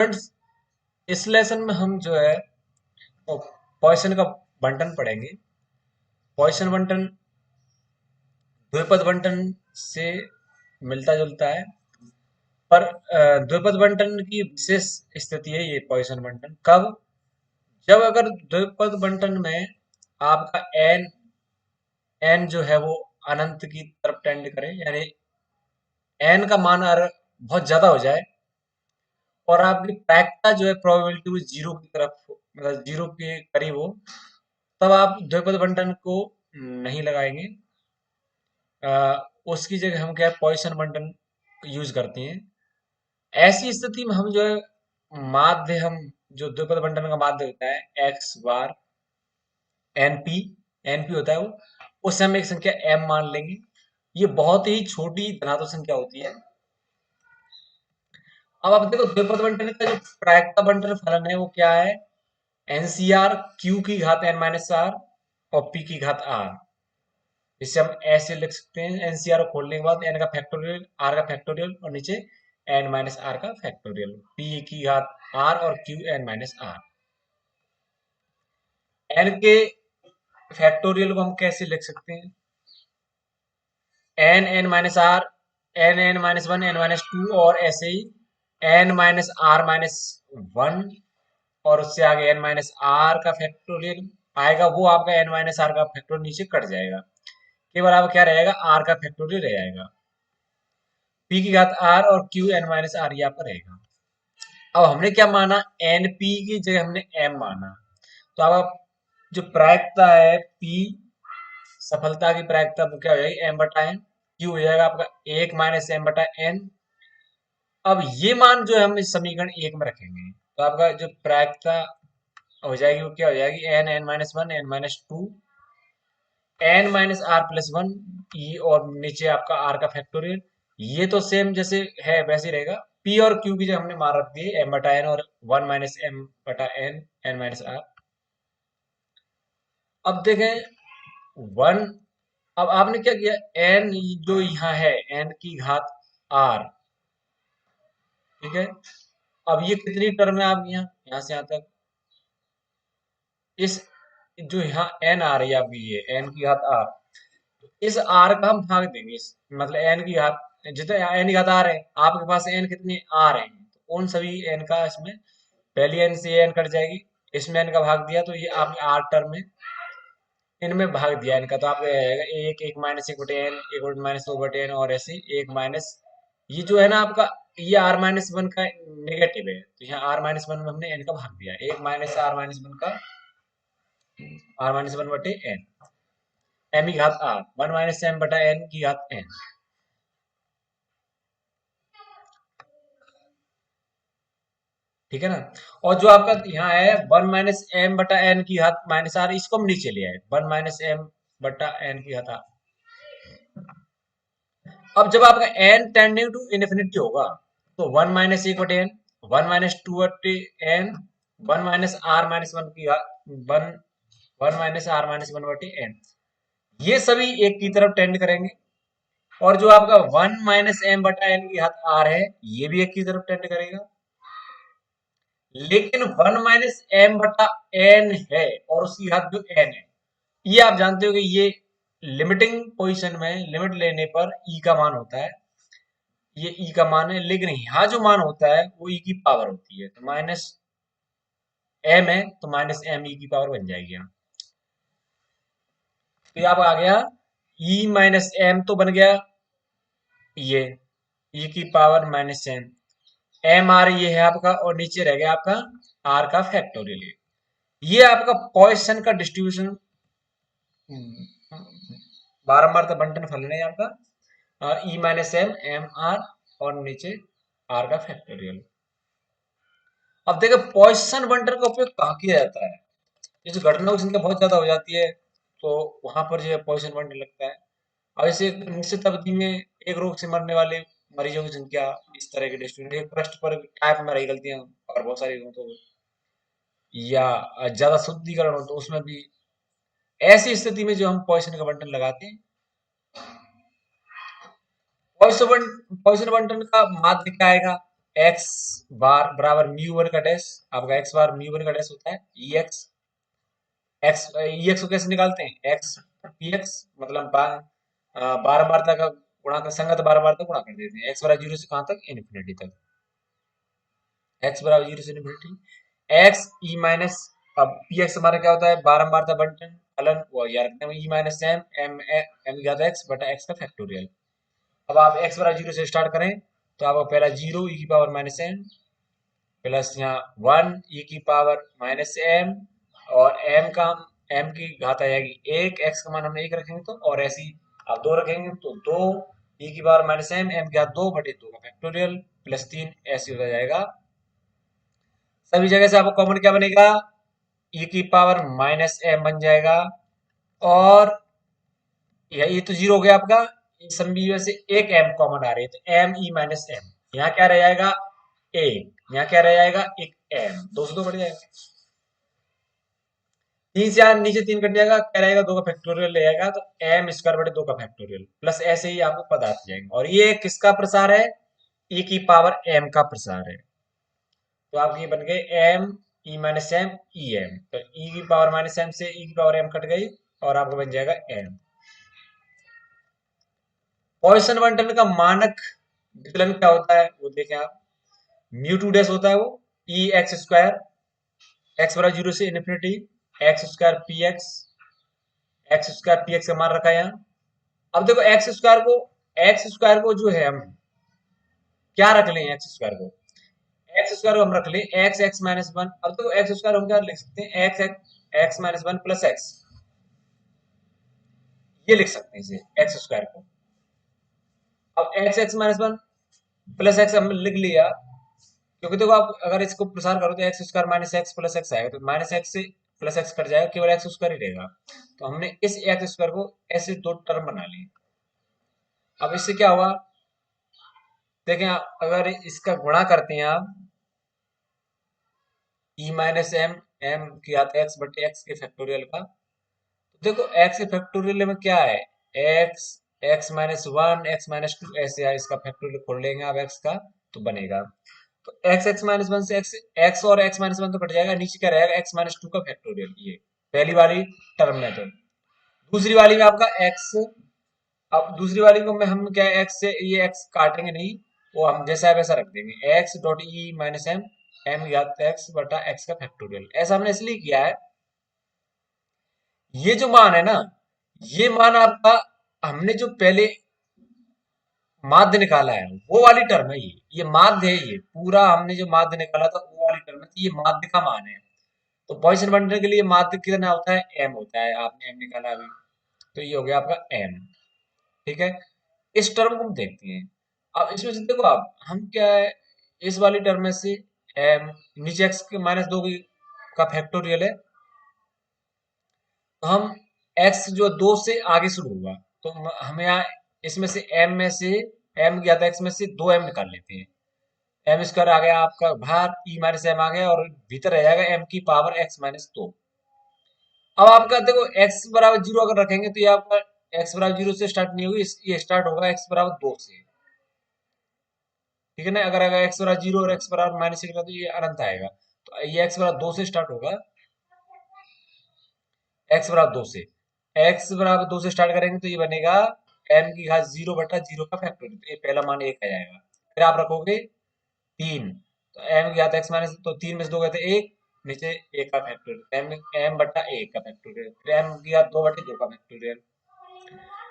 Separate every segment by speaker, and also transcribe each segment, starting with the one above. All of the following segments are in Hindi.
Speaker 1: फ्रेंड्स, इस लेसन में हम जो है वो पॉइसन का बंटन पढ़ेंगे। पॉइसन बंटन द्विपद बंटन से मिलता जुलता है, पर द्विपद बंटन की विशेष स्थिति है ये पॉइसन बंटन। कब? जब अगर द्विपद बंटन में आपका एन एन जो है वो अनंत की तरफ टेंड करे, यानी एन का मान अगर बहुत ज्यादा हो जाए और आपकी प्रायिकता जो है प्रोबेबिलिटी वो जीरो की तरफ मतलब जीरो के करीब हो, तब आप द्विपद बंटन को नहीं लगाएंगे। उसकी जगह हम क्या है पॉइसन बंटन यूज करते हैं। ऐसी स्थिति में हम जो है माध्य हम जो द्विपद बंटन का माध्य होता है एक्स बार एनपी एनपी होता है वो, उससे हम एक संख्या एम मान लेंगे। ये बहुत ही छोटी धनात्मक संख्या होती है। अब आप देखो द्विपद बंटन का जो प्रायिकता बंटन फलन है वो क्या है? एनसीआर क्यू की घात एन माइनस आर और पी की घात आर। इससे हम ऐसे लिख सकते हैं एनसीआर को खोलने के बाद एन का फैक्टोरियल आर का फैक्टोरियल और नीचे एन माइनस आर का फैक्टोरियल, पी की घात आर और Q N minus R. N के फैक्टोरियल को हम कैसे लिख सकते हैं? N N minus R, N N minus one, N minus two और ऐसे ही N minus R minus one और उससे आगे एन माइनस आर का फैक्टोरियल आएगा, वो आपका एन माइनस आर का फैक्टोरियल नीचे कट जाएगा, केवल आपका क्या रहेगा आर का फैक्टोरियल रह जाएगा। पी की घात आर और क्यू एन माइनस आर ये आपका रहेगा। अब हमने क्या माना? एन पी की जगह हमने एम माना, तो अब जो प्रायिकता है पी सफलता की प्रायिकता वो क्या हो जाएगी? एम बटा एन। क्यू हो जाएगा आपका एक माइनस एम बटा एन। अब ये मान जो है हम इस समीकरण एक में रखेंगे, तो आपका जो प्रायिकता हो जाएगी वो क्या हो जाएगी? N N minus one N minus two N minus R plus one, ये और नीचे आपका आर का फैक्टोरियल। ये तो सेम जैसे है वैसे ही रहेगा। पी और क्यू की जो हमने मान रख दी है एम बटा एन और वन माइनस एम बटा एन एन माइनस आर। अब देखें वन, अब आपने क्या किया? एन जो यहाँ है एन की घात आर, ठीक है। अब ये कितनी टर्म है आपकी यहाँ से यहाँ तक? इस जो यहाँ एन आ रही है आपकी, ये एन की घात आर, इस आर का हम भाग देंगे मतलब एन की घात जितने एन की घात आर है, आपके पास एन कितने आर है, तो उन सभी एन का इसमें पहली एन से एन कट जाएगी, इसमें एन का भाग दिया तो ये आपके आर टर्म में इनमें भाग दिया इनका, तो आपको आएगा एक एक माइनस एक बटे एन, एक बटे माइनस दो बटे एन और ऐसे एक माइनस ये जो है ना आपका, ये आर माइनस वन का नेगेटिव है, तो यहाँ आर माइनस वन में हमने एन का भाग दिया, एक माइनस आर माइनस वन का आर माइनस वन बटे एन, एम की घात आर वन माइनस एम बटा एन की घात एन, ठीक है ना। और जो आपका यहाँ है वन माइनस एम बटा एन की घात माइनस आर, इसको हम नीचे ले आए वन माइनस एम बटा एन की घात आर। अब जब आपका एन टेंडिंग टू इन्फिनिटी होगा तो वन माइनस एक बटे एन, वन माइनस टू बटे N, one minus R minus one की घात one, one minus R minus one बटे एन, ये सभी एक की तरफ टेंड करेंगे। और जो आपका वन माइनस एम बटा एन की घात आर है, ये भी एक की तरफ टेंड करेगा। लेकिन वन माइनस एम बटा एन है और उसकी घात जो एन है, ये आप जानते हो कि ये लिमिटिंग पोजीशन में लिमिट लेने पर ई का मान होता है, ये ई का मान है। लेकिन यहाँ जो मान होता है वो ई की पावर होती है, तो माइनस एम है तो माइनस एम ई की पावर बन जाएगी यहाँ। तो यहाँ पर आ गया ई माइनस एम तो बन गया ये ई की power minus M, M R ये है आपका और नीचे रह गया आपका आर का फैक्टोरियल। ये आपका पॉइसन का डिस्ट्रीब्यूशन बारंबार तो बंटन फलन है आपका ई माइनस एम एम आर और नीचे आर का फैक्टोरियल। अब देखो पॉइसन बंटन का उपयोग कहाँ किया जाता है? ये जो घटनाओं की संख्या बहुत ज्यादा हो जाती है तो वहां पर जो है पॉइसन बंटन लगता है। अब इसे एक निश्चित अवधि में एक रोग से मरने वाले मरीजों की संख्या इस तरह के डिस्ट्रीब्यूशन एक पृष्ठ पर टाइप में रही गलतियां और बहुत सारी हो तो, या ज्यादा शुद्धिकरण हो तो उसमें भी ऐसी स्थिति में जो हम पॉइसन का बंटन लगाते हैं। पॉइसन बंटन का माध्य क्या आएगा? एक्स बार बराबर म्यू वन का डैश, आपका एक्स बार म्यू वन का डैश होता है ई एक्स। एक्स ई एक्स को कैसे निकालते हैं, एक्स पी एक्स, मतलब बारंबारता का गुणा कर, संगत बारंबारता गुणा कर देते हैं, एक्स बराबर जीरो से कहां तक, इन्फिनिटी तक। एक्स बराबर जीरो से इन्फिनिटी, एक्स ई माइनस, अब पी एक्स हमारा क्या होता है, बारंबारता बंटन फलन, वो याद रखते हैं, ई माइनस एम एम एम ज्ञात एक्स बटा एक्स का फैक्टोरियल। अब आप एक्स बराबर जीरो से स्टार्ट करें तो आपका पहला जीरो ई की पावर माइनस एम, प्लस यहाँ वन ई की पावर माइनस एम, और एम का, एम की घात आ जाएगी एक, एक्स का मान हम एक रखेंगे तो, और ऐसी आप दो रखेंगे तो दो ई की पावर माइनस एम की घात दो बटे दो का फैक्टोरियल, प्लस तीन, ऐसे होता जाएगा। सभी जगह से आपको कॉमन क्या बनेगा, ई की पावर माइनस एम बन जाएगा, और ये तो जीरो हो गया आपका, इन सभी में से एक एम कॉमन आ रही है तो एम ई माइनस एम, यहाँ क्या रह जाएगा एक, यहाँ क्या रह जाएगा एक एम, दो से दो बढ़ जाएगा, तीन से यार नीचे तीन कट जाएगा, क्या रहेगा दो का फैक्टोरियल ले जाएगा, तो एम स्क्वायर बटे दो का फैक्टोरियल, प्लस ऐसे ही आपको पद आते जाएंगे, और ये किसका प्रसार है, ई की पावर एम का प्रसार है। तो आपके ये बन गए M E minus M E M, तो ई की पावर माइनस एम से ई की पावर एम कट गई, और आपको बन जाएगा एम। पॉइसन बंटन का मानक विकलन क्या होता है वो देखें आप, म्यू टू डैश होता है वो ई एक्स स्क्वायर, एक्स बराबर जीरो से infinity, x square P x का मान रखा है यहाँ। अब देखो एक्स स्क्वायर को जो है हम क्या रख लें, एक्स स्क्वायर को हम रख लें एक्स एक्स माइनस वन। अब देखो एक्स स्क्वायर हम क्या लिख सकते हैं, x x minus one plus x, ये लिख सकते हैं इसे एक्स स्क्वायर को। अब x x minus one plus x हम लिख लिया, क्योंकि देखो आप अगर इसको प्रसार करो तो x square minus x plus x आएगा, तो माइनस एक्स से प्लस एक्स कट जाएगा, केवल एक्स स्क्वायर ही रहेगा। तो हमने इस एक्स स्क्वायर को ऐसे दो टर्म बना लिए। अब इससे क्या हुआ, देखें आप अगर इसका गुणा करते हैं आप, ई माइनस एम, एम की घात एक्स बटे एक्स के फैक्टोरियल का, तो देखो एक्स के फैक्टोरियल में क्या है, x x minus one x minus two, ऐसे है, इसका फैक्टोरियल खोल लेंगे आप एक्स का, तो बनेगा, तो एक्स एक्स माइनस वन से एक्स एक्स और एक्स माइनस वन तो कट जाएगा, नीचे क्या रहेगा एक्स माइनस टू का फैक्टोरियल, ये पहली वाली टर्म मेथड। दूसरी वाली में आपका एक्स, अब दूसरी वाली को में हम क्या एक्स से ये एक्स काटेंगे नहीं, वो हम जैसा है वैसा रख देंगे, X dot E minus M M याद एक्स बटा एक्स का फैक्टोरियल। ऐसा हमने इसलिए किया है, ये जो मान है ना, ये मान आपका, हमने जो पहले माध्य निकाला है वो वाली टर्म है, ये माध्य है, ये पूरा हमने जो माध्य निकाला था वो वाली टर्म है, तो ये माध्य का मान है। तो पॉइसन बंटन के लिए माध्य कितना होता है, एम होता है, आपने एम निकाला अभी, तो ये हो गया आपका एम। ठीक है, इस टर्म को हम देखते हैं। अब इसमें से देखो आप, हम क्या है, इस वाली टर्म में से एम, नीचे एक्स के माइनस दो का फैक्टोरियल है, तो हम एक्स जो दो से आगे शुरू होगा, तो हमें यहाँ इसमें से एम में से, एम ज्ञात एक्स में से दो एम निकाल लेते हैं, एम स्क्वायर आ गया आपका बाहर, ई माइनस एम आ गया, और भीतर रह जाएगा एम की पावर एक्स माइनस दो। अब आपका देखो एक्स बराबर जीरो अगर रखेंगे तो ये आपका एक्स बराबर जीरो से स्टार्ट नहीं होगी, ये स्टार्ट होगा एक्स बराबर दो से। ठीक है ना, अगर अगर एक्स बराबर जीरो और एक्स बराबर माइनस एक तो ये अनंत आएगा, तो ये एक्स बराबर दो से स्टार्ट होगा, एक्स बराबर दो से, एक्स बराबर दो से स्टार्ट करेंगे तो ये बनेगा एम की घात जीरो बटा जीरो का फैक्टोरियल, तो ये पहला मान एक आ जाएगा। फिर आप रखोगे तीन, तो एम की घात एक्स माइनस, तो तीन में से दो गए थे एक, नीचे एक का फैक्टोरियल, एम एम बटा एक का फैक्टोरियल, फिर एम की घात दो बटे दो का फैक्टोरियल।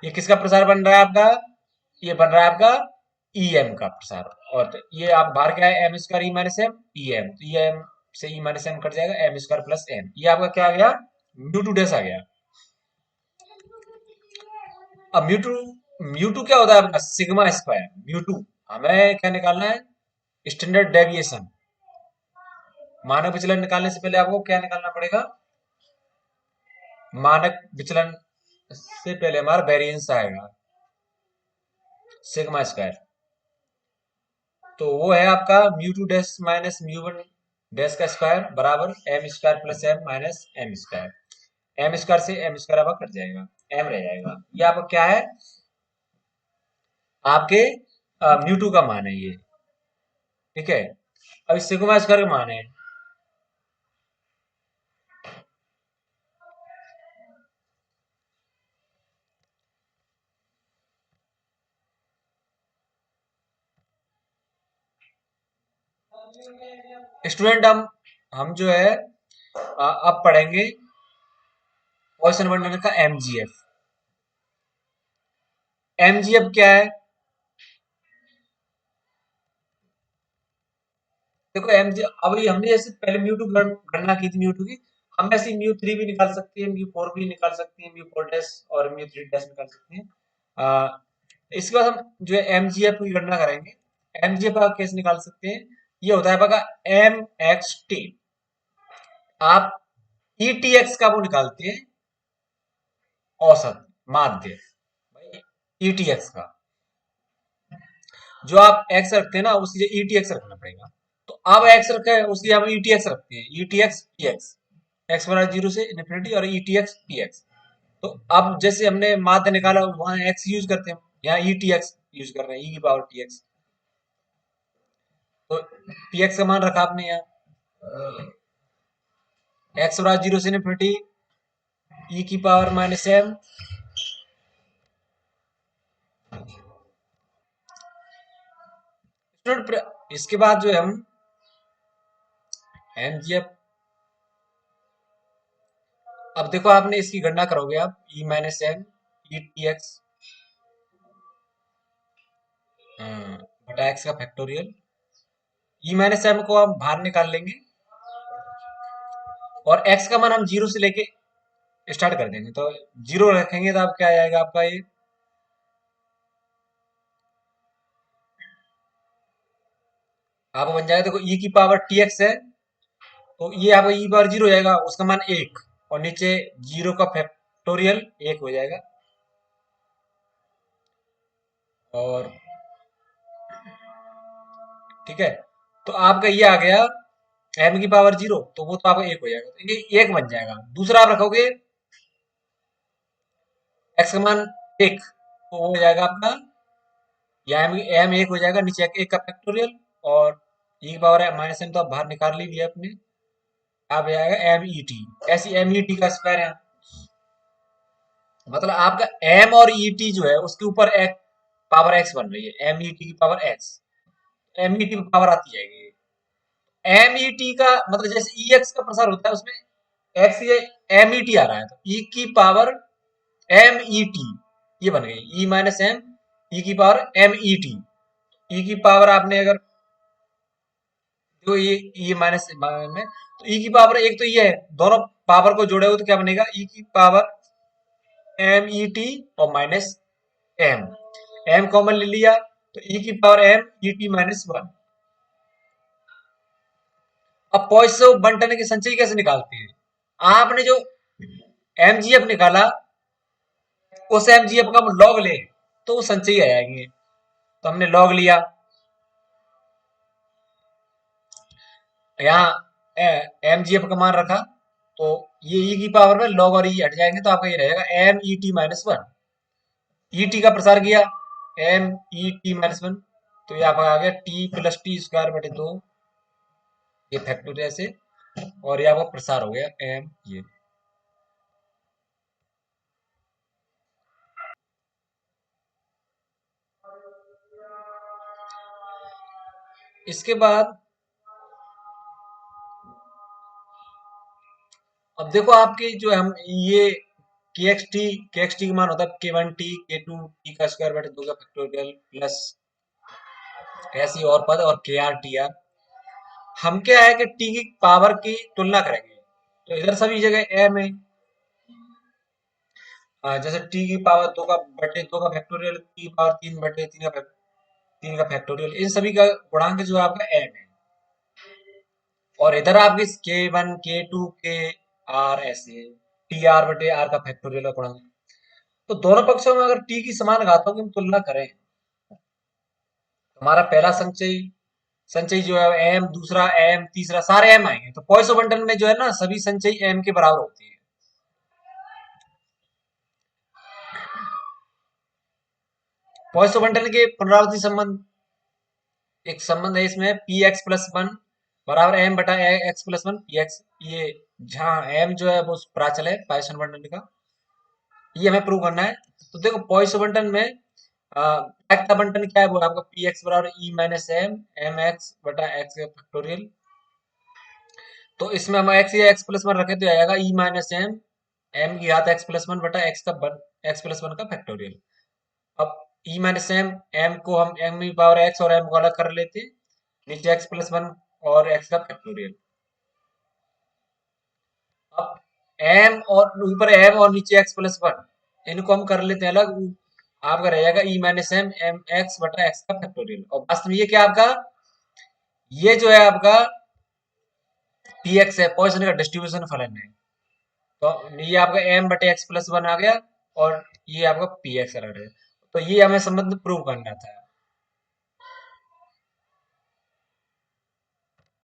Speaker 1: ये किसका प्रसार बन रहा है आपका, ये बन रहा है आपका ई एम का प्रसार, और तो ये आप बाहर क्या है एम स्क्वायर ई माइनस एम ई एम, तो ये एम से ई माइनस एम कट जाएगा, एम स्क्वायर प्लस एम, ये आपका क्या आ गया, म्यू टू डैश आ गया। अब म्यू टू क्या होता है आपका, सिग्मा स्क्वायर म्यू टू, हमें क्या निकालना है, स्टैंडर्ड डेविएशन, मानक विचलन निकालने से पहले आपको क्या निकालना पड़ेगा, मानक विचलन से पहले हमारा वेरिएंस आएगा सिग्मा स्क्वायर, तो वो है आपका mu two dash minus mu one dash का स्क्वायर बराबर M square plus M minus M square, M square से एम स्क्वायर आपका कट जाएगा, एम रह जाएगा, ये आपका क्या है, आपके म्यू टू का मान है ये। ठीक है। अब इस सिग्मा स्क्वायर के मान है स्टूडेंट। हम जो है अब पढ़ेंगे क्वेश्चन बनने का एमजीएफ। एमजीएफ क्या है? देखो एमजी, अभी हमने जैसे पहले म्यू टू गणना की थी म्यू टू की, हम ऐसे म्यू थ्री भी निकाल सकते हैं, म्यू फोर भी निकाल सकते हैं, म्यू फोर डैश और म्यू थ्री डैश निकाल सकते हैं। इसके बाद हम जो है एमजीएफ की गणना करेंगे। एमजीएफ का कैसे निकाल सकते हैं? ये होता है बघा एम एक्स टी। आप ईटीएक्स का वो निकालते हैं औसत माध्य, ईटीएक्स का। जो आप एक्स रखते हैं ना उसकी ईटीएक्स रखना पड़ेगा। तो अब एक्स रखे हैं उसकी हम ईटीएक्स रखते हैं, ईटीएक्स पीएक्स, एक्स बराबर जीरो से इन्फिनिटी और ईटीएक्स पीएक्स। तो अब जैसे हमने माध्य निकाला वहां एक्स यूज करते हैं, यहाँ ईटीएक्स यूज कर रहे हैं, ई की पावर टीएक्स। तो पीएक्स का मान रखा आपने यहाँ एक्स बराबर जीरो से इन्फिनिटी ई की पावर माइनस एम। इसके बाद जो है हम एमजीएफ, अब देखो आपने इसकी गणना करोगे आप E minus M E T X बटा एक्स का फैक्टोरियल। ई माइनस एम को हम बाहर निकाल लेंगे और एक्स का मान हम जीरो से लेके स्टार्ट कर देंगे। तो जीरो रखेंगे तो आप क्या आएगा आपका ये आपको बन जाएगा। देखो ई की पावर टी एक्स है तो ये आपका ई पावर जीरो हो जाएगा, उसका मान एक, और नीचे जीरो का फैक्टोरियल एक हो जाएगा। और ठीक है, तो आपका ये आ गया एम की पावर जीरो, तो वो तो आपका एक हो जाएगा, तो ये एक बन जाएगा। दूसरा आप रखोगे एक्स का मान एक, तो वो हो जाएगा आपका या एम एक हो जाएगा, नीचे एक का फैक्टोरियल और ई की पावर माइनस एम तो आप बाहर निकाल ली लिया आपने। अब आएगा एम ई टी, ऐसी एम ई टी का स्क्वायर है। मतलब आपका एम और ई टी जो है उसके ऊपर एक पावर एक्स बन रही है, एम ई टी की power X, M E T power आती जाएगी। एम ई टी का मतलब जैसे ई एक्स का प्रसार होता है उसमें एक्स ये एम ई टी आ रहा है, तो ई की पावर एम ई टी ये बन गई ई माइनस एम ई की पावर एम ई टी। ई की पावर आपने अगर जो ये माइनस में, तो ई की पावर एक तो ये है, दोनों पावर को जोड़े हो तो क्या बनेगा ई की पावर एम ई टी और माइनस एम, एम कॉमन ले लिया तो ई की power M E T minus one. अब पॉइसन बंटन की संचयी कैसे निकालते हैं? आपने जो एमजीएफ निकाला उस एमजीएफ का हम लॉग ले तो वो संचयी आ जाएंगे। तो हमने लॉग लिया, यहाँ एमजीएफ का मान रखा, तो ये ई की पावर में लॉग और ई हट जाएंगे तो आपका ये रहेगा M E T minus one. E T का प्रसार किया M E T minus one, तो ये आपका आ गया टी प्लस टी स्क्वायर बटे दो, ये फैक्टोरियल से, और ये आपका प्रसार हो गया एम ये। इसके बाद अब देखो आपके जो हम ये के एक्स टी का मान होता है के वन टी के टू टी का स्क्वायर बटे दो का फैक्टोरियल प्लस ऐसी और पद और के आर टी आर। हम क्या है कि टी की पावर की तुलना करेंगे, तो इधर सभी जगह एम है। जैसे टी की पावर दो का बटे दो का फैक्टोरियल, टी की पावर तीन बटे तीन का फैक्टोरियल, इन सभी का गुणांक जो है आपका एम है। और इधर आपके के वन के टू के आर ऐसे है, टी आर बटे आर का फैक्टोरियल का गुणांक। तो दोनों पक्षों में अगर टी की समान घातों की हम तुलना करें, हमारा पहला संचयी संचयी जो है एम, दूसरा एम, तीसरा सारे एम आएंगे। तो पॉइसन बंटन में जो है ना सभी संचयी एम के बराबर होती है। पॉइसन बंटन के पुनरावृत्ति संबंध एक संबंध है इसमें पी एक्स प्लस वन बराबर एम बटा x plus one P x. ये जहाँ एम जो है वो प्राचल है पॉइसन बंटन का, ये हमें प्रूव करना है। तो देखो पॉइसन बंटन में का बंटन क्या है, वो आपका पी एक्स बराबर ई माइनस एम एम एक्स बटा एक्स फैक्टोरियल। तो इसमें हम एक्स या एक्स प्लस वन रखे तो आएगा ई माइनस एम एम की घात एक्स प्लस वन बटा एक्स का एक्स प्लस वन का फैक्टोरियल। अब ई माइनस एम एम को हम एम की पावर एक्स और एम को अलग कर लेते, नीचे एक्स प्लस वन और एक्स का फैक्टोरियल। अब एम और ऊपर एम और नीचे एक्स प्लस वन, इनको हम कर लेते हैं अलग। आपका रहेगा ई माइनस एम एम एक्स बटा एक्स का फैक्टोरियल। और वास्तव में ये क्या आपका, ये जो है आपका पी एक्स है, पॉइसन का डिस्ट्रीब्यूशन फलन है। तो ये आपका एम बटे एक्स प्लस वन आ गया और ये आपका पी एक्स अलग है। तो ये हमें संबंध प्रूव करना था।